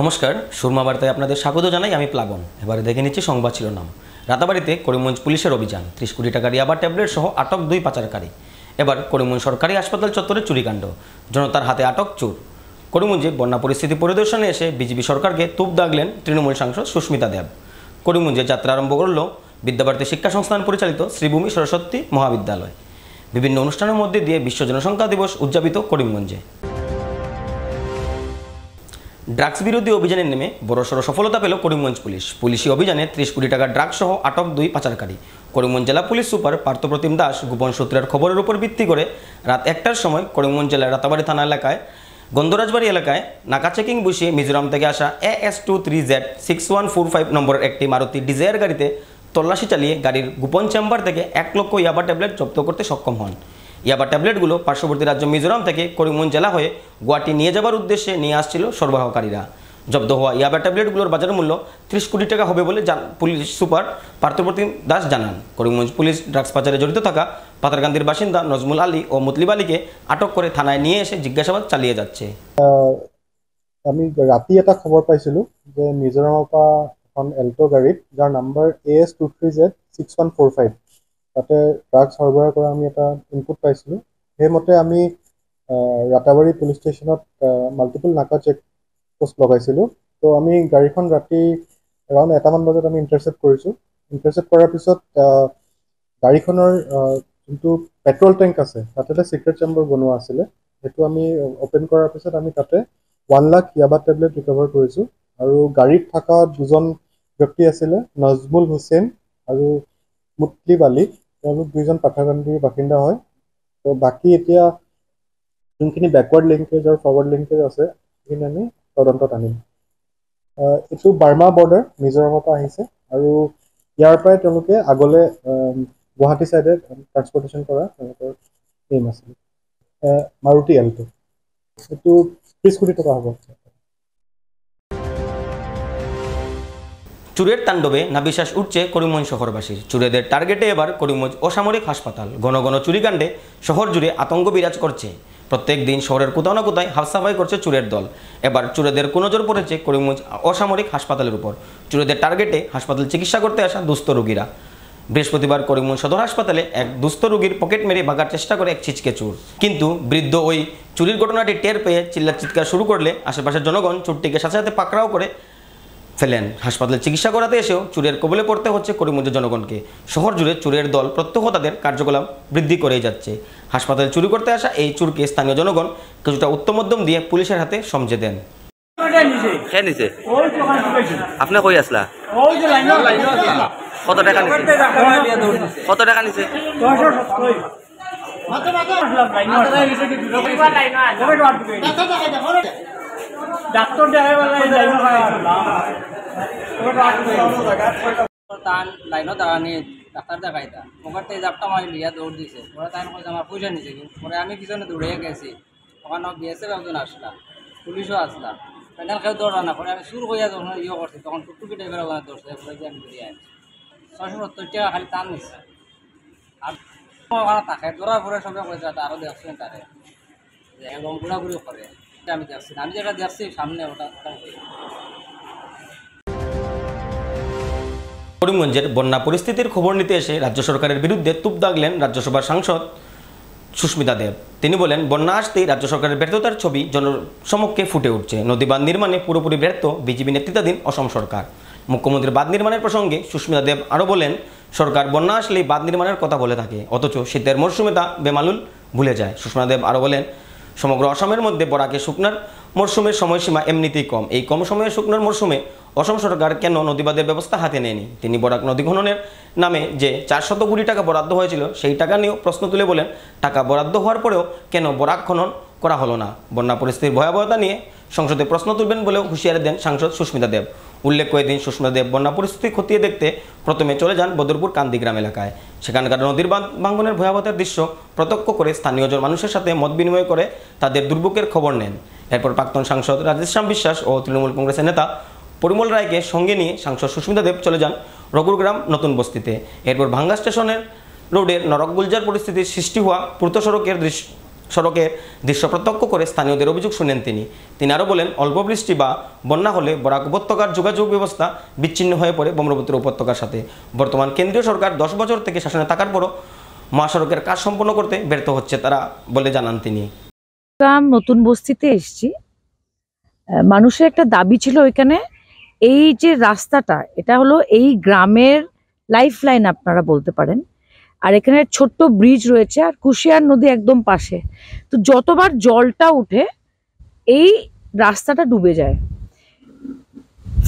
নমস্কার, সুরমা বার্তায় আপনাদের স্বাগত জানাই। আমি প্লাবন। এবারে দেখে নিচ্ছি সংবাদ শিরোনাম। রাতাবাড়িতে করিমগঞ্জ পুলিশের অভিযান, 30 কোটি টাকার ইয়াবা ট্যাবলেট সহ আটক 2 পাচারকারী। এবার করিমগঞ্জ সরকারি হাসপাতাল চত্বরে চুরিকাণ্ড, জনতার হাতে আটক চোর। করিমগঞ্জে বন্যা পরিস্থিতি পরিদর্শনে এসে বিজেপি সরকারকে তুপ দাগলেন তৃণমূল সাংসদ সুস্মিতা দেব। করিমগঞ্জে যাত্রা আরম্ভ করল বিদ্যাভারতী শিক্ষা সংস্থান পরিচালিত শ্রীভূমি সরস্বতী মহাবিদ্যালয়। বিভিন্ন অনুষ্ঠানের মধ্যে দিয়ে বিশ্ব জনসংখ্যা দিবস উদযাপিত করিমগঞ্জে। ড্রাগস বিরোধী অভিযানে নেমে বড়সড় সফলতা পেল করিমগঞ্জ পুলিশ। পুলিশি অভিযানে 30 কোটি টাকার ড্রাগস সহ আটক 2 পাচারকারী। করিমগঞ্জ জেলা পুলিশ সুপার পার্থপ্রতিম দাস গোপন সূত্রের খবরের উপর ভিত্তি করে রাত 1টার সময় করিমগঞ্জ জেলার রাতাবাড়ি থানা এলাকায় গন্ধরাজবাড়ি এলাকায় নাকা চেকিং বসিয়ে মিজোরাম থেকে আসা AS23Z6145 নম্বরের একটি মারুতি ডিজায়ার গাড়িতে তল্লাশি চালিয়ে গাড়ির গোপন চেম্বার থেকে 1 লক্ষ ইয়াবা ট্যাবলেট জব্দ করতে সক্ষম হন। ইয়াবা ট্যাবলেটগুলো পার্শ্ববর্তী রাজ্য মিজোরাম থেকে করিমগঞ্জ জেলা হয়ে গুয়াহাটি নিয়ে যাবার উদ্দেশ্যে নিয়ে আসছিল সরবরাহকারীরা। জব্দ হওয়া ইয়াবা ট্যাবলেটগুলোর বাজার মূল্য 30 কোটি টাকা হবে বলে পুলিশ সুপার পার্থপ্রতিম দাস জানান। করিমগঞ্জ পুলিশ ড্রাগস পাচারে জড়িত থাকা পাতারকান্দির বাসিন্দা নজমুল আলী ও মুতলিব আলীকে আটক করে থানায় নিয়ে এসে জিজ্ঞাসাবাদ চালিয়ে যাচ্ছে। আমি রাতি এটা খবৰ পাইছিলোঁ যে মিজোৰামৰ পৰা এখন এল্টো গাড়ীত যাৰ নাম্বাৰ AS23Z6145 তাতে ড্ৰাগছ সৰবৰাহ কৰা আমি এটা ইনপুট পাইছিলোঁ। সেইমতে আমি ৰাতাবাৰী পুলিচ ষ্টেচনত মাল্টিপল নাকা চেক পোষ্ট লগাইছিলোঁ। তো আমি গাড়ীখন ৰাতি এৰাউণ্ড 1টামান বজাত আমি ইণ্টাৰচেপ্ট কৰিছোঁ। ইণ্টাৰচেপ্ট কৰাৰ পিছত গাড়ীখনৰ যোনটো পেট্ৰল টেংক আছে তাতে এটা চিক্ৰেট চেম্বাৰ বনোৱা আছিলে। সেইটো আমি অ'পেন কৰাৰ পিছত আমি তাতে 1 লাখ ইয়াবা টেবলেট ৰিকভাৰ কৰিছোঁ। আৰু গাড়ীত থকা 2জন ব্যক্তি আছিলে, নজমুল হুছেইন আৰু মুতলিব আলী। তেওঁলোক 2জন পাথাৰকান্দিৰ বাসিন্দা হয়। তো বাকী এতিয়া যোনখিনি বেকৱাৰ্ড লিংকেজ আৰু ফৰৱাৰ্ড লিংকেজ আছে সেইখিনি আমি তদন্তত আনিম। এইটো বাৰ্মা বৰ্ডাৰ মিজোৰামৰ পৰা আহিছে আৰু ইয়াৰ পৰাই তেওঁলোকে আগলৈ গুৱাহাটী ছাইডে ট্ৰান্সপৰ্টেশ্যন কৰা তেওঁলোকৰ এইম আছিলে। মাৰুতি এল্টো, এইটো 30 কোটি টাকা হ'ব। চুরের তাণ্ডবে নাবিশ্বাস উঠছে করিমগঞ্জ শহরবাসীর। চুরেদের টার্গেটে এবার করিমগঞ্জ অসামরিক হাসপাতাল। ঘন ঘন চুরিকাণ্ডে শহর জুড়ে আতঙ্ক বিরাজ করছে। প্রত্যেক দিন শহরের কোথাও না কোথায় হাফসাফাই করছে চুরের দল। এবার চুরেদের নজর পড়েছে করিমগঞ্জ অসামরিক হাসপাতালের উপর। চুরেদের টার্গেটে হাসপাতাল চিকিৎসা করতে আসা দুস্থ রোগীরা। বৃহস্পতিবার করিমগঞ্জ সদর হাসপাতালে এক দুস্থ রোগীর পকেট মেরে ভাগার চেষ্টা করে এক ছিচকে চোর। কিন্তু বৃদ্ধ ওই চুরির ঘটনাটি টের পেয়ে চিৎকার শুরু করলে আশেপাশের জনগণ চোরটিকে সাথে সাথে পাকড়াও করে ফেলেন। হাসপাতালে চিকিৎসা করাতে এসেও চুরের কবলে পড়তে হচ্ছে করিমগঞ্জের জনগণকে। শহর জুড়ে চুরের দল প্রত্যহ তাদের কার্যকলাপ বৃদ্ধি করেই যাচ্ছে। হাসপাতালে চুরি করতে আসা এই চুরকে স্থানীয় জনগণ কিছুটা উত্তম মধ্যম দিয়ে পুলিশের হাতে সমঝে দেন। আপনি কই আসলা? কত টাকা নিছে? কত টাকা নিছে? ডাক্তার লাইনত দাঁড়ানি ডাক্তার দেখাইতা ওখানে জাপটা মারি লিয়া দৌড় দিছে। ওরা তাই কইছে আমার পয়সা নিছে, পরে আমি পিছনে দৌড়ে গেছি। ওখানে বিএসএফ একজন আসলা, পুলিশও আসলা। প্যান্ডেল খেয়ে দৌড়া না, পরে আমি সুর হইয়া যখন ইয়ে করছি তখন টুকটুকি টাইপের ওখানে দৌড়ছে। পরে যে আমি ঘুরিয়ে আনছি 670 টাকা খালি টান নিচ্ছে। আর ওখানে তাকে দৌড়ার পরে সবাই কইছে আরও দেখছেন তারে এবং ঘোরাঘুরি করে। আমি দেখছি না, আমি যেটা দেখছি সামনে ওটা। করিমগঞ্জের বন্যা পরিস্থিতির খবর নিতে এসে রাজ্য সরকারের বিরুদ্ধে তুপ দাগলেন রাজ্যসভার সাংসদ সুস্মিতা দেব। তিনি বলেন, বন্যা আসতেই রাজ্য সরকারের ব্যর্থতার ছবি জনসমক্ষে ফুটে উঠছে। নদী বাঁধ নির্মাণে পুরোপুরি ব্যর্থ বিজেপি নেতৃত্বাধীন অসম সরকার। মুখ্যমন্ত্রীর বাঁধ নির্মাণের প্রসঙ্গে সুস্মিতা দেব আরও বলেন, সরকার বন্যা আসলেই বাঁধ নির্মাণের কথা বলে থাকে, অথচ শীতের মরশুমে তা বেমালুল ভুলে যায়। সুস্মিতা দেব আরও বলেন, সমগ্র অসমের মধ্যে বরাকে শুকনার মরশুমের সময়সীমা এমনিতেই কম। এই কম সময়ে শুকনার মরশুমে অসম সরকার কেন নদীবাঁধের ব্যবস্থা হাতে নেয়নি? তিনি বরাক নদী খননের নামে যে 400 কোটি টাকা বরাদ্দ হয়েছিল সেই টাকা নিয়েও প্রশ্ন তুলে বলেন, টাকা বরাদ্দ হওয়ার পরেও কেন বরাক খনন করা হলো না? বন্যা পরিস্থিতির ভয়াবহতা নিয়ে সংসদে প্রশ্ন তুলবেন বলেও হুঁশিয়ারি দেন সাংসদ সুস্মিতা দেব। উল্লেখ করে দিন, সুস্মিতা দেব বন্যা পরিস্থিতি খতিয়ে দেখতে প্রথমে চলে যান বদরপুর কান্দিগ্রাম এলাকায়। সেখানকার নদীর বাঁধ ভাঙনের ভয়াবহতার দৃশ্য প্রত্যক্ষ করে স্থানীয় মানুষের সাথে মত বিনিময় করে তাদের দুর্ভোগের খবর নেন। এরপর প্রাক্তন সাংসদ রাজেশ্যাম বিশ্বাস ও তৃণমূল কংগ্রেসের নেতা পরিমল রায়কে সঙ্গে নিয়ে সাংসদ সুস্মিতা দেব চলে যান রঘুরগ্রাম নতুন বস্তিতে। এরপর ভাঙ্গা স্টেশনের রোডের নরক গুলজার পরিস্থিতির সৃষ্টি হওয়া পূর্ত সড়কের সড়কের দৃশ্য প্রত্যক্ষ করে স্থানীয়দের অভিযোগ শুনেন তিনি আরও বলেন, অল্প বৃষ্টি বা বন্যা হলে বরাক উপত্যকার যোগাযোগ ব্যবস্থা বিচ্ছিন্ন হয়ে পড়ে ব্রহ্মপুত্র উপত্যকার সাথে। বর্তমান কেন্দ্রীয় সরকার 10 বছর থেকে শাসনে থাকার পরও মহাসড়কের কাজ সম্পন্ন করতে ব্যর্থ হচ্ছে তারা বলে জানান তিনি। নতুন বস্তিতে এসেছি, মানুষের একটা দাবি ছিল ওইখানে, এই যে রাস্তাটা এটা হলো এই গ্রামের লাইফ লাইন আপনারা বলতে পারেন। আর এখানে ছোট্ট ব্রিজ রয়েছে আর কুশিয়ার নদী একদম পাশে। তো যতবার জলটা উঠে এই রাস্তাটা ডুবে যায়।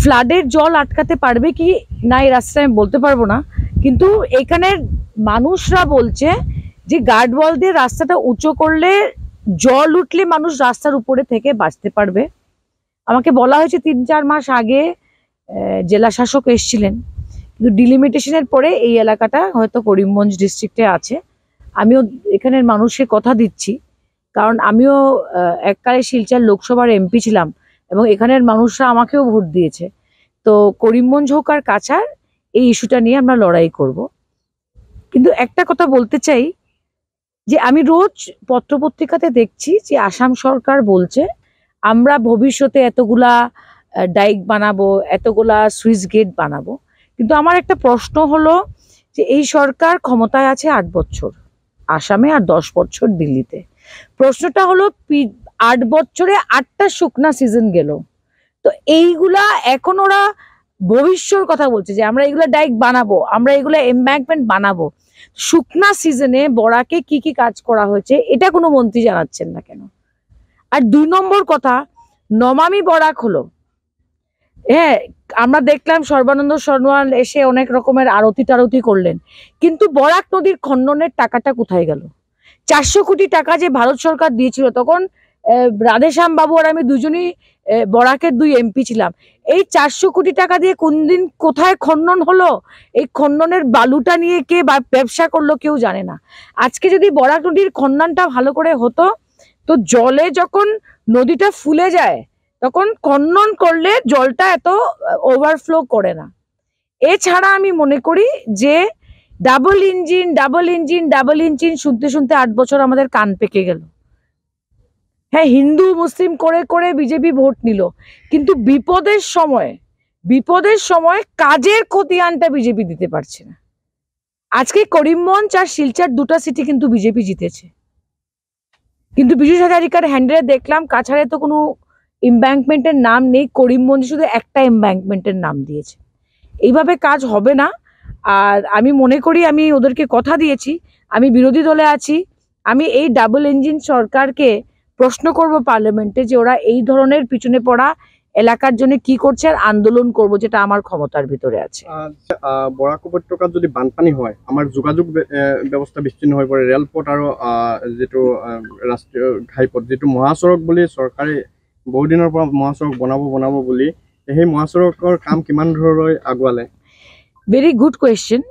ফ্লাডের জল আটকাতে পারবে কি না এই রাস্তাটা আমি বলতে পারবো না, কিন্তু এখানের মানুষরা বলছে যে গার্ডওয়াল দিয়ে রাস্তাটা উঁচু করলে জল উঠলে মানুষ রাস্তার উপরে থেকে বাঁচতে পারবে। আমাকে বলা হয়েছে 3-4 মাস আগে জেলা শাসক এসেছিলেন, কিন্তু ডিলিমিটেশনের পরে এই এলাকাটা হয়তো করিমগঞ্জ ডিস্ট্রিক্টে আছে। আমিও এখানের মানুষকে কথা দিচ্ছি, কারণ আমিও এককালে শিলচর লোকসভার এমপি ছিলাম এবং এখানের মানুষরা আমাকেও ভোট দিয়েছে। তো করিমগঞ্জ হোক আর কাছাড়, এই ইস্যুটা নিয়ে আমরা লড়াই করব। কিন্তু একটা কথা বলতে চাই যে আমি রোজ পত্রপত্রিকাতে দেখছি যে আসাম সরকার বলছে আমরা ভবিষ্যতে এতগুলা ডাইক বানাবো, এতগুলা সুইচ গেট বানাবো। কিন্তু আমার একটা প্রশ্ন হলো যে এই সরকার ক্ষমতায় আছে 8 বছর আসামে আর 10 বছর দিল্লিতে। প্রশ্নটা হলো 8 বছরে 8টা শুকনা সিজন গেল, তো এইগুলা এখন ওরা ভবিষ্যৎ কথা বলছে যে আমরা এগুলা ডাইক বানাবো, আমরা এগুলা এমব্যাঙ্কমেন্ট বানাবো। শুকনা সিজনে বরাকে কি কি কাজ করা হয়েছে এটা কোনো মন্ত্রী জানাচ্ছেন না কেন? আর 2 নম্বর কথা, নমামি বরাক হলো, হ্যাঁ আমরা দেখলাম সর্বানন্দ সোনোয়াল এসে অনেক রকমের আরতি টারতি করলেন, কিন্তু বরাক নদীর খননের টাকাটা কোথায় গেল? 400 কোটি টাকা যে ভারত সরকার দিয়েছিল, তখন রাধেশ্যাম বাবু আর আমি দুজনই বরাকের 2 এমপি ছিলাম। এই 400 কোটি টাকা দিয়ে কোন দিন কোথায় খনন হলো? এই খননের বালুটা নিয়ে কে ব্যবসা করলো কেউ জানে না। আজকে যদি বরাক নদীর খননটা ভালো করে হতো, তো জলে যখন নদীটা ফুলে যায় তখন খনন করলে জলটা এত ওভারফ্লো করে না। এছাড়া আমি মনে করি যে ডাবল ইঞ্জিন শুনতে শুনতে 8 বছর আমাদের কান পেকে গেল। হ্যাঁ, হিন্দু মুসলিম করে করে বিজেপি ভোট নিল, কিন্তু বিপদের সময় কাজের খতিয়ানটা বিজেপি দিতে পারছে না। আজকে করিমগঞ্জ আর শিলচর 2টা সিটি কিন্তু বিজেপি জিতেছে, কিন্তু বিজু হাজারিকার হ্যান্ডেলে দেখলাম কাছাড়ে তো কোনো এমব্যাঙ্কমেন্টের নাম নেই, করিমগঞ্জে শুধু একটা এমব্যাঙ্কমেন্টের নাম দিয়েছে। এইভাবে কাজ হবে না। আর আমি মনে করি, আমি ওদেরকে কথা দিয়েছি, আমি বিরোধী দলে আছি, আমি এই ডাবল ইঞ্জিন সরকারকে প্রশ্ন করব পার্লামেন্টে যে ওরা এই ধরনের পিছনে পড়া এলাকার জন্য কি করছে, আর আন্দোলন করব, যেটা আমার ক্ষমতার ভিতরে আছে। বরাক উপত্যকাত যদি বানপানী হয় আমাৰ যোগাযোগ ব্যৱস্থা বিচ্ছিন্ন হৈ পৰে। ৰেলপথ আৰু যিটো ৰাষ্ট্ৰীয় ঘাইপথ, যিটো মহাসড়ক বুলি চৰকাৰে বহুদিনৰ পৰা মহাসড়ক বনাব বুলি, সেই মহাসড়কৰ কাম কিমান দূৰলৈ আগুৱালে? Very good question.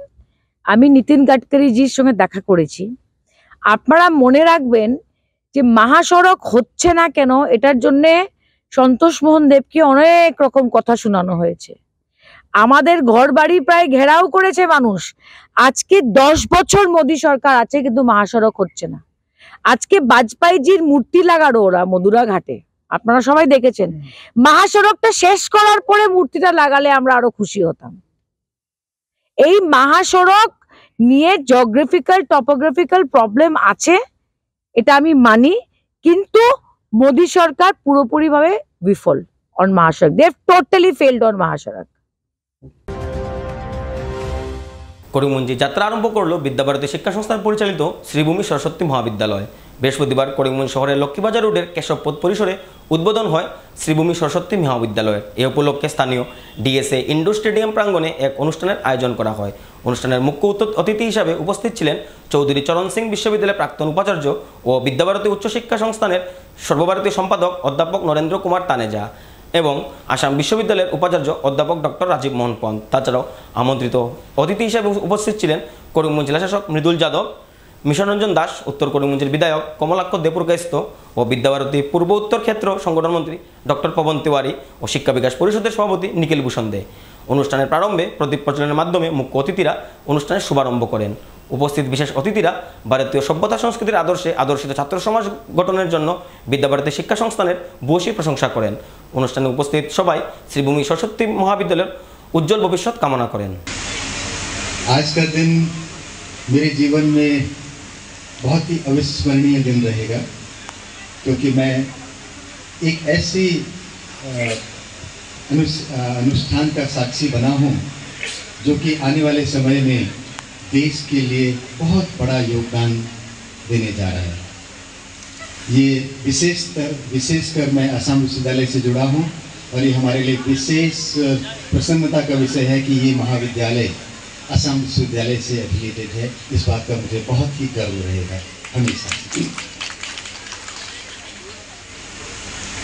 আমি নীতিন গাডকারিজির সঙ্গে দেখা করেছি। আপনারা মনে রাখবেন যে মহাসড়ক হচ্ছে না কেন, এটার জন্যে সন্তোষ মোহন দেবকে অনেক রকম কথা শোনানো হয়েছে। আমাদের ঘর বাড়ি প্রায় ঘেরাও করেছে মানুষ। আজকে 10 বছর মোদী সরকার আছে, কিন্তু মহাসড়ক হচ্ছে না। আজকে বাজপেয়ীজির মূর্তি লাগালো ওরা মধুরা ঘাটে, আপনারা সবাই দেখেছেন। মহাসড়কটা শেষ করার পরে মূর্তিটা লাগালে আমরা আরো খুশি হতাম। এই মহাসড়ক নিয়ে জিওগ্রাফিক্যাল টপোগ্রাফিক্যাল প্রবলেম আছে, এটা আমি মানি, কিন্তু মোদী সরকার পুরোপুরিভাবে বিফল অন মহাসড়ক। They have totally failed on মহাসড়ক। করিমগঞ্জে যাত্রা আরম্ভ করল বিদ্যাভারতী শিক্ষা সংস্থার পরিচালিত শ্রীভূমি সরস্বতী মহাবিদ্যালয়। বৃহস্পতিবার করিমগঞ্জ শহরের লক্ষ্মীবাজার রোডের কেশবপথ পরিসরে উদ্বোধন হয় শ্রীভূমি সরস্বতী মহাবিদ্যালয়ের। এ উপলক্ষে স্থানীয় ডিএসএ ইন্ডোর স্টেডিয়াম প্রাঙ্গণে এক অনুষ্ঠানের আয়োজন করা হয়। অনুষ্ঠানের মুখ্য অতিথি হিসাবে উপস্থিত ছিলেন চৌধুরী চরণ সিং বিশ্ববিদ্যালয়ের প্রাক্তন উপাচার্য ও বিদ্যাভারতী উচ্চশিক্ষা সংস্থানের সর্বভারতীয় সম্পাদক অধ্যাপক নরেন্দ্র কুমার তানেজা এবং আসাম বিশ্ববিদ্যালয়ের উপাচার্য অধ্যাপক ডক্টর রাজীব মোহন পন্ত। তাছাড়াও আমন্ত্রিত অতিথি হিসেবে উপস্থিত ছিলেন করিমগঞ্জ জেলাশাসক মৃদুল যাদব, মিশনরঞ্জন দাস, উত্তর করিমগঞ্জের বিধায়ক কমলাক্ষ দেপুরকাইস্ত ও বিদ্যাভারতী পূর্ব উত্তর ক্ষেত্র সংগঠন মন্ত্রী ডক্টর পবন তিওয়ারি ও শিক্ষা বিকাশ পরিষদের সভাপতি নিখিল ভূষণ দে। অনুষ্ঠানের প্রারম্ভে প্রদীপ প্রজ্বলনের মাধ্যমে মুখ্য অতিথিরা অনুষ্ঠানের শুভারম্ভ করেন। উপস্থিত বিশেষ অতিথিরা ভারতীয় সভ্যতা সংস্কৃতির আদর্শে আদর্শিত ছাত্র সমাজ গঠনের জন্য বিদ্যাভারতী শিক্ষা সংস্থানের ভূয়সী প্রশংসা করেন। অনুষ্ঠানে উপস্থিত সবাই শ্রীভূমি সরস্বতী মহাবিদ্যালয়ের উজ্জ্বল ভবিষ্যৎ কামনা করেন। आज का दिन मेरे जीवन में बहुत ही अविस्मरणीय दिन रहेगा, क्योंकि मैं एक ऐसी अनुष्ठान का साक्षी बना हूँ जो कि आने वाले समय में देश के लिए बहुत बड़ा योगदान देने जा रहा है। ये विशेषकर मैं असम विश्वविद्यालय से जुड़ा हूँ और ये हमारे लिए विशेष प्रसन्नता का विषय है कि ये महाविद्यालय असम विश्वविद्यालय से एफिलिएटेड है। इस बात का मुझे बहुत ही गर्व रहेगा हमेशा।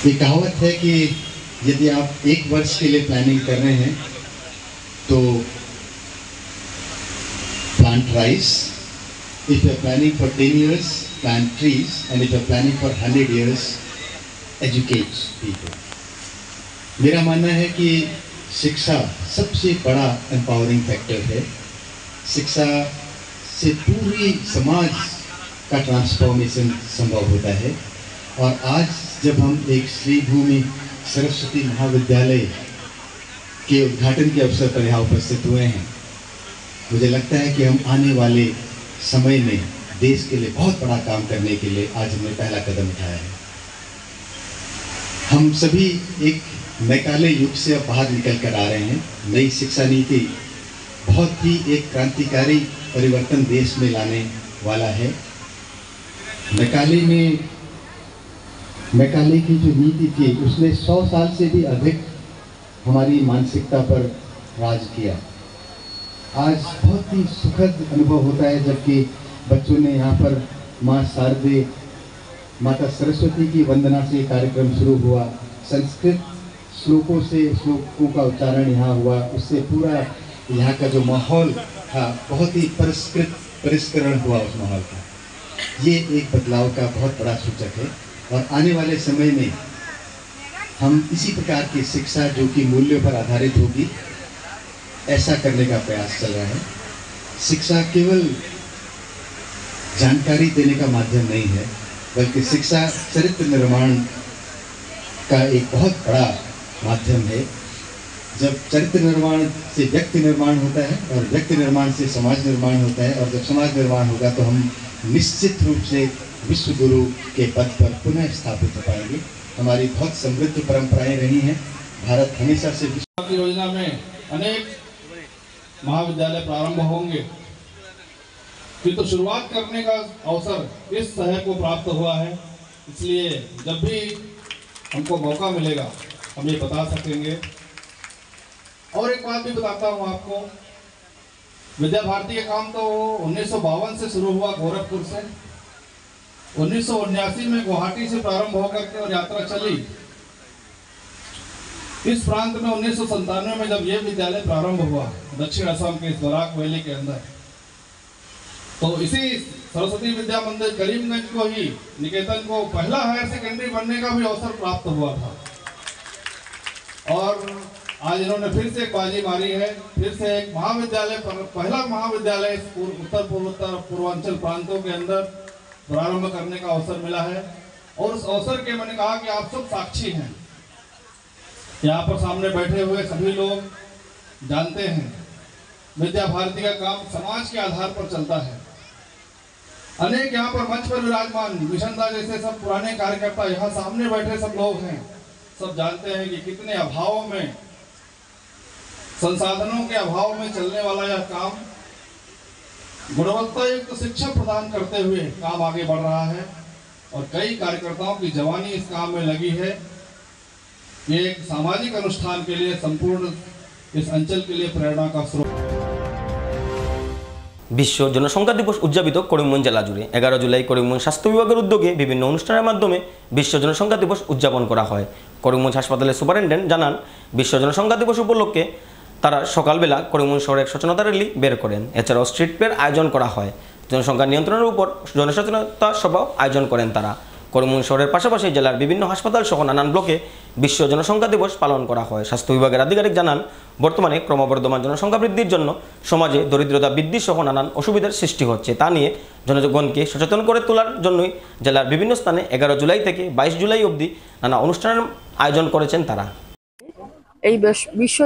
ये कहावत है कि यदि आप 1 वर्ष के लिए प्लानिंग कर रहे हैं तो plant rice. If you are planning for 10 years, plant trees. And if you are planning for 100 years, educate people. मेरा मानना है कि शिक्षा सबसे बड़ा एम्पावरिंग फैक्टर है। शिक्षा से पूरी समाज का ट्रांसफॉर्मेशन संभव होता है। और आज जब हम एक श्रीभूमि सरस्वती महाविद्यालय के उद्घाटन के अवसर पर यहाँ उपस्थित हुए हैं, मुझे लगता है कि हम आने वाले समय में देश के लिए बहुत बड़ा काम करने के लिए आज हमने पहला कदम उठाया है। हम सभी एक मैकाले युग से अब बाहर निकल कर आ रहे हैं। नई शिक्षा नीति बहुत ही एक क्रांतिकारी परिवर्तन देश में लाने वाला है। मैकाले की जो नीति थी उसने 100 साल से भी अधिक हमारी मानसिकता पर राज किया। आज बहुत ही सुखद अनुभव होता है जबकि बच्चों ने यहाँ पर माँ शारदे माता सरस्वती की वंदना से कार्यक्रम शुरू हुआ। संस्कृत श्लोकों से श्लोकों का उच्चारण यहाँ हुआ। उससे पूरा यहाँ का जो माहौल था बहुत ही परिष्करण हुआ उस माहौल का। ये एक बदलाव का बहुत बड़ा सूचक है। और आने वाले समय में हम इसी प्रकार की शिक्षा जो कि मूल्यों पर आधारित होगी ऐसा करने का प्रयास चल रहा है। शिक्षा केवल जानकारी देने का माध्यम नहीं है, बल्कि शिक्षा चरित्र निर्माण का एक बहुत बड़ा माध्यम है। जब चरित्र निर्माण से व्यक्ति निर्माण होता है और व्यक्ति निर्माण से समाज निर्माण होता है, और जब समाज निर्माण होगा तो हम निश्चित रूप से विश्व गुरु के पद पर पुनः स्थापित हो पाएंगे। हमारी बहुत समृद्ध परंपराएं रही हैं। भारत हमेशा से विश्व की योजना में अनेक महाविद्यालय प्रारंभ होंगे, किंतु शुरुआत करने का अवसर इस शहर को प्राप्त हुआ है। इसलिए जब भी हमको मौका मिलेगा हम ये बता सकेंगे। और एक बात भी बताता हूँ आपको, विद्या भारती का काम तो 1952 से शुरू हुआ गोरखपुर से। 1979 में गुवाहाटी से प्रारंभ होकर के और यात्रा चली। इस प्रांत में 1997 में जब ये विद्यालय प्रारंभ हुआ दक्षिण असम के इस बराक वैली के अंदर, तो इसी सरस्वती विद्या मंदिर करीमगंज को ही निकेतन को पहला हायर सेकेंडरी बनने का भी अवसर प्राप्त हुआ था। और आज इन्होंने फिर से एक बाजी मारी है, फिर से एक महाविद्यालय, पहला महाविद्यालय उत्तर पूर्वांचल प्रांतों के अंदर प्रारंभ करने का अवसर मिला है। और उस अवसर के मैंने कहा कि आप सब साक्षी हैं। यहाँ पर सामने बैठे हुए सभी लोग जानते हैं विद्या भारती का काम समाज के आधार पर चलता है। अनेक यहाँ पर मंच पर विराजमान मिशनदा जैसे सब पुराने कार्यकर्ता यहाँ सामने बैठे सब लोग हैं, सब जानते हैं कि कितने अभावों में, संसाधनों के अभाव में चलने वाला यह काम गुणवत्ता युक्त शिक्षा प्रदान करते हुए काम आगे बढ़ रहा है। और कई कार्यकर्ताओं की जवानी इस काम में लगी है। ये एक सामाजिक अनुष्ठान के लिए संपूर्ण इस अंचल के लिए प्रेरणा का स्रोत। বিশ্ব জনসংখ্যা দিবস উদযাপিত করিমগঞ্জ জেলা জুড়ে 11 জুলাই করিমগঞ্জ স্বাস্থ্য বিভাগের উদ্যোগে বিভিন্ন অনুষ্ঠানের মাধ্যমে বিশ্ব জনসংখ্যা দিবস উদযাপন করা হয়। করিমগঞ্জ হাসপাতালের সুপারিনটেন্ডেন্ট জানান, বিশ্ব জনসংখ্যা দিবস উপলক্ষে তারা সকালবেলা করিমগঞ্জ শহরে এক সচেতনতা র্যালি বের করেন। এছাড়াও স্ট্রিট ফেয়ার আয়োজন করা হয়। জনসংখ্যা নিয়ন্ত্রণের উপর জনসচেতনতা সভাও আয়োজন করেন তারা। করিমগঞ্জ শহরের পাশাপাশি জেলার বিভিন্ন হাসপাতাল সহ নানান ব্লকে বিশ্ব জনসংখ্যা দিবস পালন করা হয়। স্বাস্থ্য বিভাগের আধিকারিক জানান, বর্তমানে ক্রমবর্ধমান জনসংখ্যা বৃদ্ধির জন্য সমাজে দরিদ্রতা বৃদ্ধি সহ নানান অসুবিধার সৃষ্টি হচ্ছে। তা নিয়ে জনগণকে সচেতন করে তোলার জন্যই জেলার বিভিন্ন স্থানে 11 জুলাই থেকে 22 জুলাই অবধি নানা অনুষ্ঠানের আয়োজন করেছেন তারা। এই বিশ্ব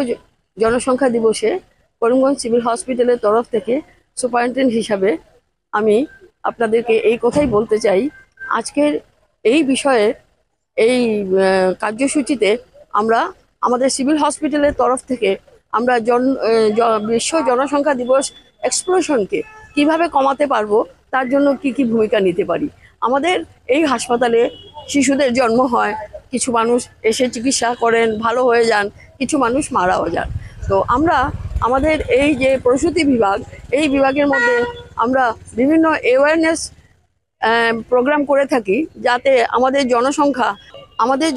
জনসংখ্যা দিবসে করিমগঞ্জ সিভিল হসপিটালের তরফ থেকে সুপারিনটেন্ডেন্ট হিসাবে আমি আপনাদেরকে এই কথাই বলতে চাই, আজকের এই বিষয়ে এই কার্যসূচিতে আমরা আমাদের সিভিল হসপিটালের তরফ থেকে আমরা বিশ্ব জনসংখ্যা দিবস এক্সপ্লোশনকে কিভাবে কমাতে পারবো তার জন্য কি ভূমিকা নিতে পারি। আমাদের এই হাসপাতালে শিশুদের জন্ম হয়, কিছু মানুষ এসে চিকিৎসা করেন, ভালো হয়ে যান, কিছু মানুষ মারাও যান। তো আমরা আমাদের এই যে প্রসূতি বিভাগ, এই বিভাগের মধ্যে আমরা বিভিন্ন অ্যাওয়ারনেস প্রোগ্রাম করে থাকি, যাতে আমাদের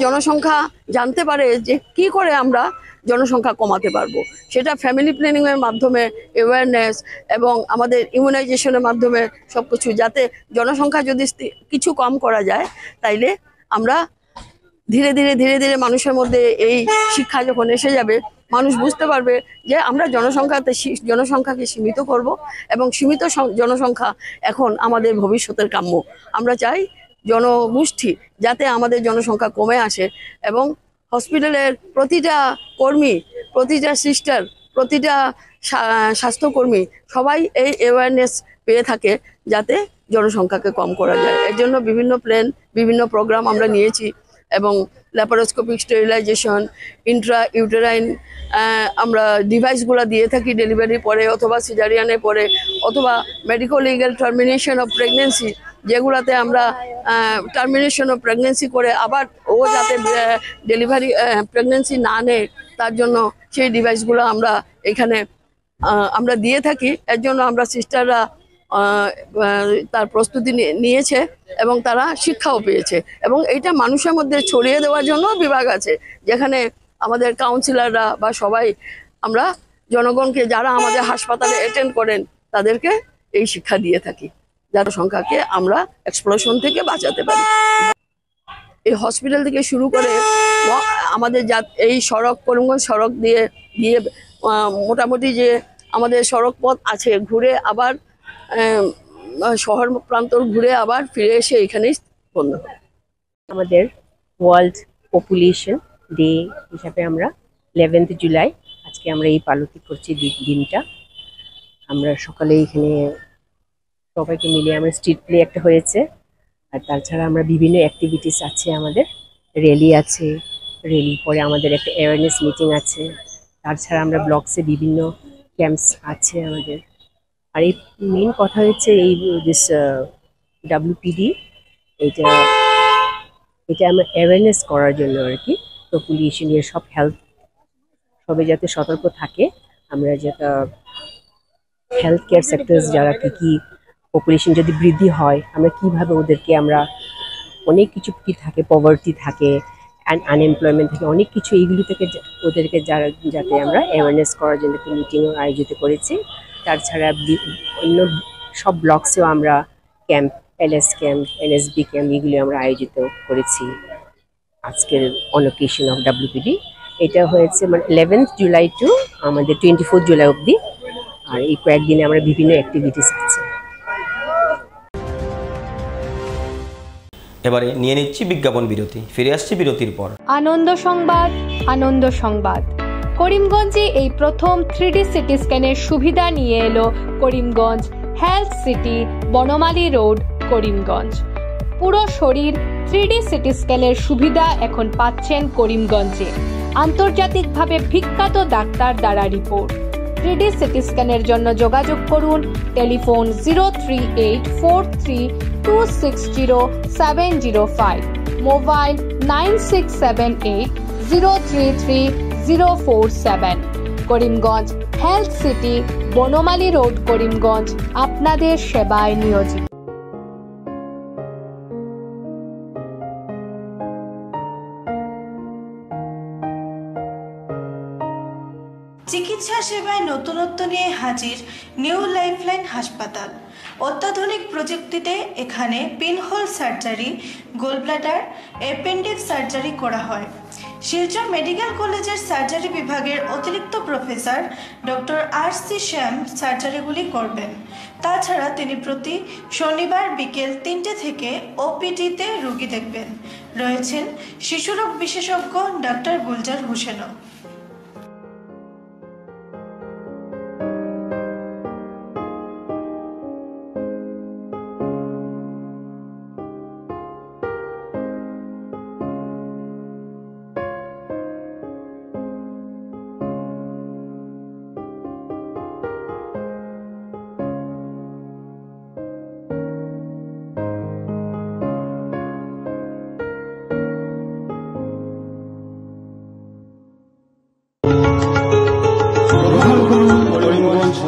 জনসংখ্যা জানতে পারে যে কি করে আমরা জনসংখ্যা কমাতে পারবো। সেটা ফ্যামিলি প্ল্যানিংয়ের মাধ্যমে, অ্যাওয়ারনেস এবং আমাদের ইমিউনাইজেশনের মাধ্যমে সব কিছু, যাতে জনসংখ্যা যদি কিছু কম করা যায়, তাইলে আমরা ধীরে ধীরে মানুষের মধ্যে এই শিক্ষা যখন এসে যাবে, মানুষ বুঝতে পারবে যে আমরা জনসংখ্যাকে সীমিত করব এবং সীমিত জনসংখ্যা এখন আমাদের ভবিষ্যতের কাম্য। আমরা চাই জনগোষ্ঠী যাতে আমাদের জনসংখ্যা কমে আসে এবং হসপিটালের প্রতিটা কর্মী, প্রতিটা সিস্টার, প্রতিটা স্বাস্থ্যকর্মী সবাই এই অ্যাওয়ারনেস পেয়ে থাকে যাতে জনসংখ্যাকে কম করা যায়। এর জন্য বিভিন্ন প্রোগ্রাম আমরা নিয়েছি এবং ল্যাপারোস্কোপিক স্টেরিলাইজেশন, ইউটেরাইন আমরা ডিভাইসগুলো দিয়ে থাকি ডেলিভারি পরে অথবা সিজারিয়ানের পরে, অথবা medico legal termination of pregnancy, যেগুলাতে আমরা টার্মিনেশন অফ প্রেগনেন্সি করে আবার ও যাতে প্রেগনেন্সি না নেয় তার জন্য সেই ডিভাইসগুলো আমরা এখানে আমরা দিয়ে থাকি। এর জন্য আমরা সিস্টাররা তার প্রস্তুতি নিয়েছে এবং তারা শিক্ষাও পেয়েছে এবং এইটা মানুষের মধ্যে ছড়িয়ে দেওয়ার জন্য বিভাগ আছে, যেখানে আমাদের কাউন্সিলররা বা সবাই আমরা জনগণকে, যারা আমাদের হাসপাতালে অ্যাটেন্ড করেন, তাদেরকে এই শিক্ষা দিয়ে থাকি, যার সংখ্যাকে আমরা এক্সপ্লোশন থেকে বাঁচাতে পারি। এই হসপিটাল থেকে শুরু করে আমাদের এই সড়ক, করিমগঞ্জ সড়ক দিয়ে মোটামুটি যে আমাদের সড়ক পথ আছে, ঘুরে আবার শহর প্রান্তর ঘুরে আবার ফিরে এসে এখানেই বন্ধ হয়। আমাদের ওয়ার্ল্ড পপুলেশন ডে হিসাবে আমরা 11 জুলাই আজকে আমরা এই পালন করছি দিনটা। আমরা সকালে এখানে সবাইকে মিলে আমরা স্ট্রিট প্লে একটা হয়েছে, আর তাছাড়া আমরা বিভিন্ন অ্যাক্টিভিটিস আছে, আমাদের র্যালি আছে, র্যালি পরে আমাদের একটা অ্যাওয়ারনেস মিটিং আছে, তাছাড়া আমরা ব্লকসে বিভিন্ন ক্যাম্পস আছে আমাদের। আর এই মেন কথা হচ্ছে এই WPD এটা আমরা অ্যাওয়ারনেস করার জন্য আর কি, পপুলেশনের সব হেলথ সবাই যাতে সতর্ক থাকে, আমরা যেটা হেলথ কেয়ার সেক্টরস যারা কি পপুলেশন যদি বৃদ্ধি হয় আমরা কিভাবে ওদেরকে আমরা অনেক কিছু কি থাকে, পভার্টি থাকে, আনএমপ্লয়মেন্ট থাকে, অনেক কিছু এইগুলি থেকে ওদেরকে যাতে আমরা অ্যাওয়ারনেস করার জন্য একটি মিটিংও আয়োজিত করেছি। তাছাড়া অন্য সব ব্লকসেও আমরা camp, LS camp, NSB camp এগুলি আমরা আয়োজিত করেছি। আজকের অন অকেশন অফ WPD এটা হয়েছে মানে 11 জুলাই টু আমাদের 24 জুলাই অবধি, আর এই কয়েকদিনে আমরা বিভিন্ন অ্যাক্টিভিটিস আছে। এবারে নিয়ে নিচ্ছি বিজ্ঞাপন বিরতি, ফিরে আসছি বিরতির পর। আনন্দ সংবাদ করিমগঞ্জে এই প্রথম 3D সিটি স্ক্যানের সুবিধা নিয়ে এলো Karimganj health city, Banamali road, Karimganj. পুরো শরীর 3D সিটি স্ক্যানের সুবিধা এখন পাচ্ছেন করিমগঞ্জে। আন্তর্জাতিকভাবে বিখ্যাত ডাক্তার দ্বারা রিপোর্ট। 3D সিটি স্ক্যানের জন্য যোগাযোগ করুন telephone 03843260705, mobile 9678033047। Karimganj health city, Banamali road, Karimganj আপনাদের সেবায় নিয়োজিত। চিকিৎসা সেবায় নতুনত্ব নিয়ে হাজির নিউ লাইফলাইন হাসপাতাল। অত্যাধুনিক প্রযুক্তিতে এখানে pinhole surgery, gallbladder, appendix surgery করা হয়। শিলচর মেডিকেল কলেজের সার্জারি বিভাগের অতিরিক্ত প্রফেসর ডক্টর RC শ্যাম সার্জারিগুলি করবেন। তাছাড়া তিনি প্রতি শনিবার বিকেল 3টে থেকে OPD-তে রোগী দেখবেন। রয়েছেন শিশুরোগ বিশেষজ্ঞ ডাক্তার গুলজার হোসেনও।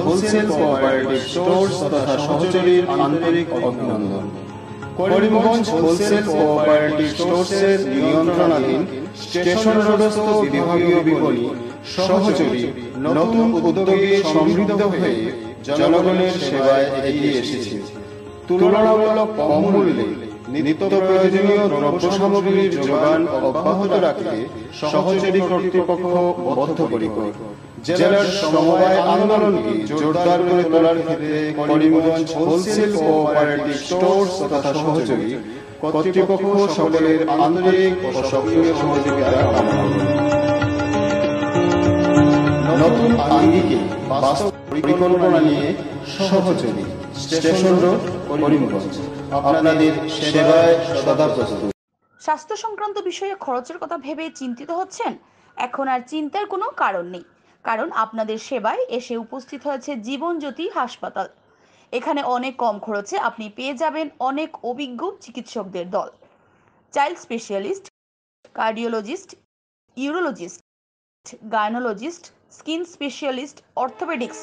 হোলসেল কোঅপারেটিভ স্টোর্স তথা সহচরীর আন্তরিক অভিনন্দন। করিমগঞ্জ হোলসেল কোঅপারেটিভ স্টোর্সের নিয়ন্ত্রণাধীন স্টেশন রোডস্থ বিভাগীয় বিপণী সহচরী নতুন উদ্যোগে সমৃদ্ধ হয়ে জনগণের সেবায় এগিয়ে এসেছে। তুলনামূলক কম মূল্যে নিত্য প্রয়োজনীয় দ্রব্য সামগ্রীর যোগান অব্যাহত রাখতে সহচরী কর্তৃপক্ষ বদ্ধপরিকর। জেলার সমবায় আন্দোলনকে জোরদার করে তোলার ক্ষেত্রে করিমগঞ্জ হোলসেল কোঅপারেটিভ স্টোর্স তথা সহচরী কর্তৃপক্ষ সকলের আন্তরিক ও সক্রিয় সহযোগিতা কামনা করে। নতুন আঙ্গিকে বাস্তব পরিকল্পনা নিয়ে সহচরী স্টেশন রোড করিমগঞ্জ আপনাদের সেবায় সদা প্রস্তুত। স্বাস্থ্য সংক্রান্ত বিষয়ে খরচের কথা ভেবে চিন্তিত হচ্ছেন? এখন আর চিন্তার কোনো কারণ নেই, কারণ আপনাদের সেবায় এসে উপস্থিত হয়েছে জীবনজ্যোতি হাসপাতাল। এখানে অনেক কম খরচে আপনি পেয়ে যাবেন অনেক অভিজ্ঞ চিকিৎসকদের দল। Child specialist, cardiologist, urologist, gynaecologist, skin specialist, orthopaedics,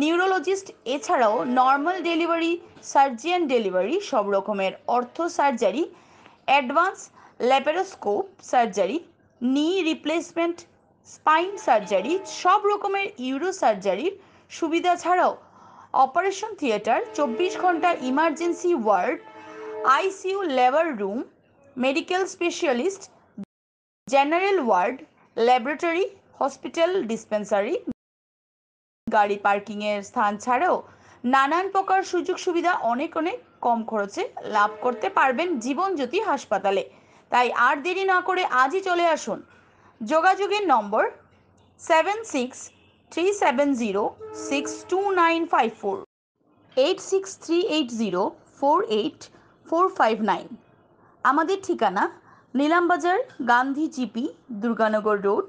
neurologist, এছাড়াও নর্মাল ডেলিভারি, সার্জিয়ান ডেলিভারি, সব রকমের ortho surgery, advance laparoscope surgery, knee replacement, spine surgery, সব রকমের ইউরো সার্জারির সুবিধা ছাড়াও অপারেশন থিয়েটার, 24 ঘন্টা emergency ward, ICU labour room, medical specialist, general ward, laboratory, hospital dispensary, গাড়ি পার্কিংয়ের স্থান ছাড়াও নানান প্রকার সুযোগ সুবিধা অনেক কম খরচে লাভ করতে পারবেন জীবনজ্যোতি হাসপাতালে। তাই আর দেরি না করে আজই চলে আসুন। যোগাযোগের নম্বর 7637062954, 8638048459। আমাদের ঠিকানা নীলামবাজার, গান্ধী জিপি, দুর্গানগর রোড,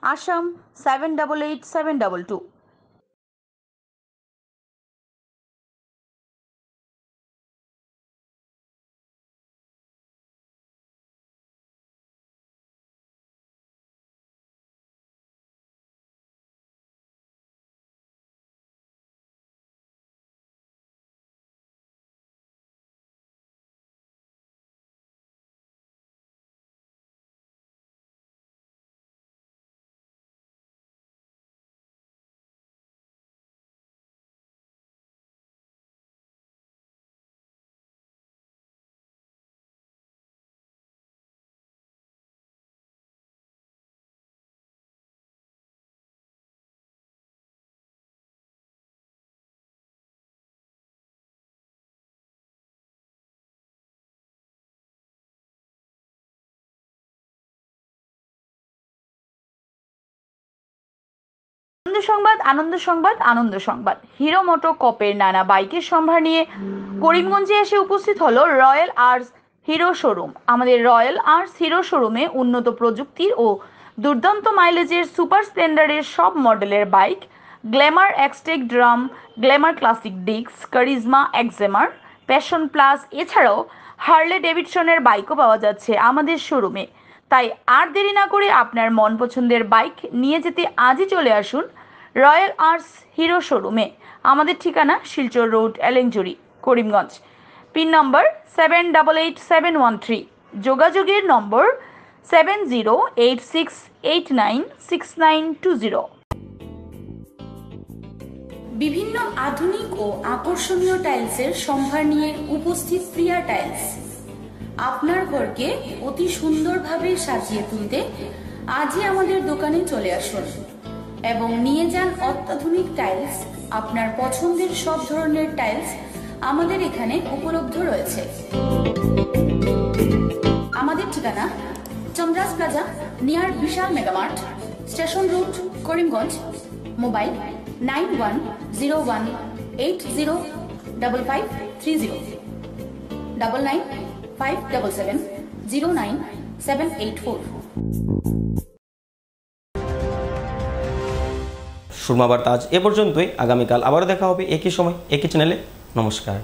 আসাম 788722। আনন্দ সংবাদ। হিরো মোটোকপের নানা বাইকের সম্ভার নিয়ে করিমগঞ্জে এসে উপস্থিত হলো রয়্যাল আর্টস হিরো শোরুম। আমাদের রয়্যাল আর্টস হিরো শোরুমে উন্নত প্রযুক্তির ও দুর্দান্ত মাইলেজের সুপার স্প্লেন্ডারের সব মডেলের bike, Glamour Xtec drum, Glamour classic ডিক্স, কারিজমা এক্সেমার, প্যাশন প্লাস, এছাড়াও হার্লে ডেভিডসনের বাইকও পাওয়া যাচ্ছে আমাদের শোরুমে। তাই আর দেরি না করে আপনার মন পছন্দের বাইক নিয়ে যেতে আজই চলে আসুন রয়্যাল আর্টস হিরো শোরুমে। আমাদের ঠিকানা শিলচর রোড, এলেংজুরি, করিমগঞ্জ। পিন নম্বর 788713। যোগাযোগের নম্বর 7086896920। বিভিন্ন আধুনিক ও আকর্ষণীয় টাইলসের সম্ভার নিয়ে উপস্থিত প্রিয়া টাইলস। আপনার ঘরকে অতি সুন্দরভাবে সাজিয়ে তুলতে আজই আমাদের দোকানে চলে আসুন এবং নিয়ে যান অত্যাধুনিক টাইলস। আপনার পছন্দের সব ধরনের টাইলস আমাদের এখানে উপলব্ধ রয়েছে। আমাদের ঠিকানা Chandra's plaza near Vishal Mega Mart, station road, Karimganj. Mobile 9101805530 9957709784। Surma Barta আজ এ পর্যন্তই। আগামীকাল আবারও দেখা হবে একই সময় একই চ্যানেলে। নমস্কার।